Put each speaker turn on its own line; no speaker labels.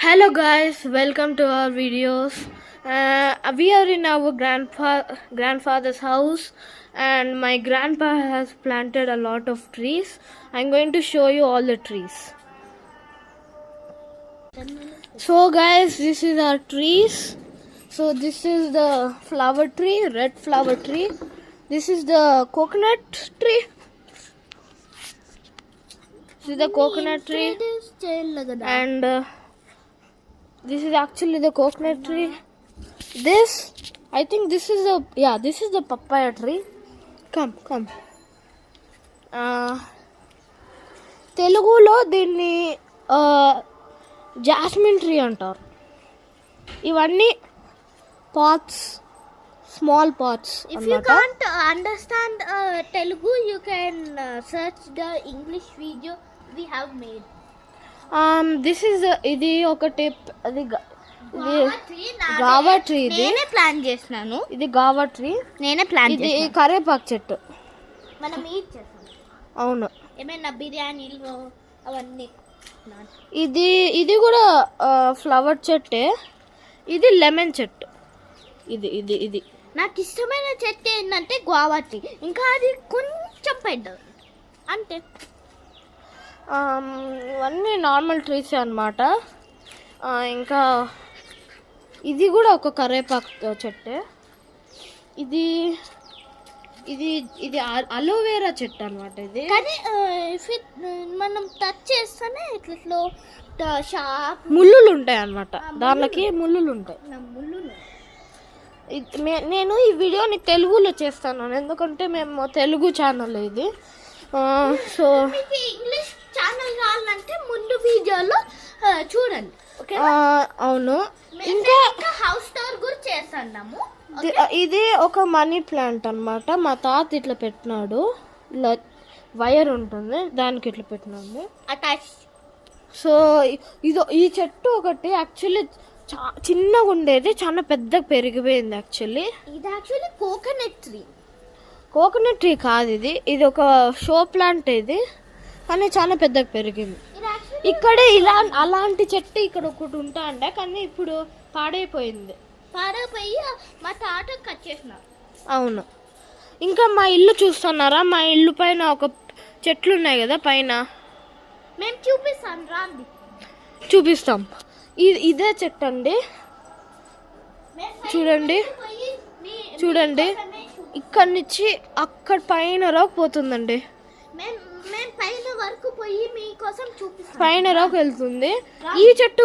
Hello guys, welcome to our videos. We are in our grandfather's house and my grandpa has planted a lot of trees. I'm going to show you all the trees. So guys, this is our trees. So this is the flower tree, red flower tree. This is the coconut tree. This is the coconut tree. And this is actually the coconut tree. This, I think this is the papaya tree. Come. తెలుగులో దీన్ని jasmine tree అంటారు. ఇవన్నీ pots, small pots.
If you can't understand Telugu, you can search the English video we have made.
This is ఇది ఒక tip. అది గావా tree. ఇది
నేనే plan చేస్తున్నాను.
ఇది గావా ట్రీ.
నేనే ప్లాన్
ఇది కరేపాకు చెట్టు.
మనం ఈట్ చేస్తాం.
అవును.
ఏమైనా బిర్యానీలో అవన్నీ.
ఇది కూడా ఫ్లవర్ చెట్టే. ఇది లెమన్ చెట్టు. ఇది
నాకు ఇష్టమైన చెట్టు ఏంటంటే గువావా ట్రీ. ఇంకా అది కొంచెం పెద్దది అంతే.
ఇవన్నీ నార్మల్ ట్రీస్ అన్నమాట. ఇంకా ఇది కూడా ఒక కరేపాకు చెట్టే. ఇది అలోవేరా చెట్టు అన్నమాట. ఇది
కానీ మనం టచ్ చేస్తేనే ఇట్లా షార్ప్
ముళ్ళులు ఉంటాయి అన్నమాట. దానికి ముళ్ళులు ఉంటాయి. నేను ఈ వీడియోని తెలుగులో చేస్తాను ఎందుకంటే మేము తెలుగు ఛానల్ ఇది. సో
ఇంగ్లీష్ ఛానల్ కావాలంటే ముందు వీడియోలో చూడండి.
అవును.
ఇంకా హౌస్ టూర్ కూడా చేస్తున్నాము.
ఇది ఒక మనీ ప్లాంట్ అన్నమాట. మా తాత ఇట్లా పెట్టినాడు. ఇలా వైర్ ఉంటుంది, దానికి ఇట్లా పెట్టినాడు
అటాచ్.
సో ఈ చెట్టు ఒకటి యాక్చువల్లీ చిన్నగా ఉండేది, చాలా పెద్దగా పెరిగిపోయింది. ఇది
యాక్చువల్లీ
కోకోనట్ ట్రీ కాదు. ఇది ఒక షో ప్లాంట్. ఇది కానీ చాలా పెద్దగా పెరిగింది. ఇక్కడే అలాంటి చెట్టు ఇక్కడ ఒకటి ఉంటాండే, కానీ ఇప్పుడు పాడైపోయి
మా తాత కట్ చేసినారు.
అవును. ఇంకా మా ఇల్లు చూస్తున్నారా? మా ఇల్లు పైన ఒక చెట్లు ఉన్నాయి కదా పైన.
మేము
చూపిస్తాం. ఇదే చెట్టు అండి. చూడండి ఇక్కడ నుంచి అక్కడ పైన రాకు పోతుందండి.
పైన వరకు పోయి మీకోసం చూపిస్తాం.
పైన రాకు వెళ్తుంది. ఈ చెట్టు